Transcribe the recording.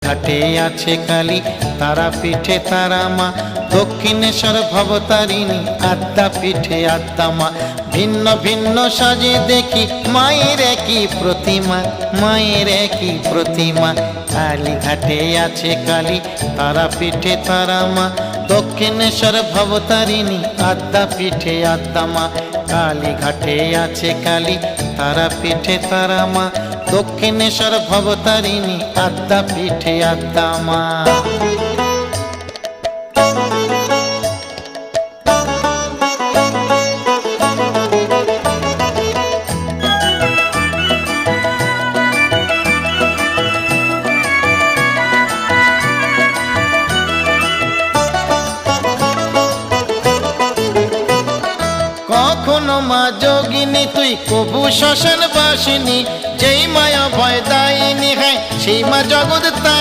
ঘাটে আছে কালী, তারা পিঠে তারা মা, দক্ষিণেশ্বর ভবতারিণী, আদ্যা পিঠে আদ্যা মা। ভিন্ন ভিন্ন সাজে দেখি মায়ের একই প্রতিমা, মায়ের একই প্রতিমা। কালীঘাটে আছে কালী, তারা পিঠে তারা মা, দক্ষিণেশ্বর ভবতারিণী, আদ্যা পিঠে আদ্যা মা। কালীঘাটে আছে কালী, তারা পিঠে তারা মা, দক্ষিণেশ্বর ভবতারিণী, আদ্যা পিঠে আদ্যা মা। কখনো মা যোগিনী তুই, কবু শ্মশান বাসিনী, যেই মায়া ভয় দায়িনী হয় সেই মা জগৎ তারিণী।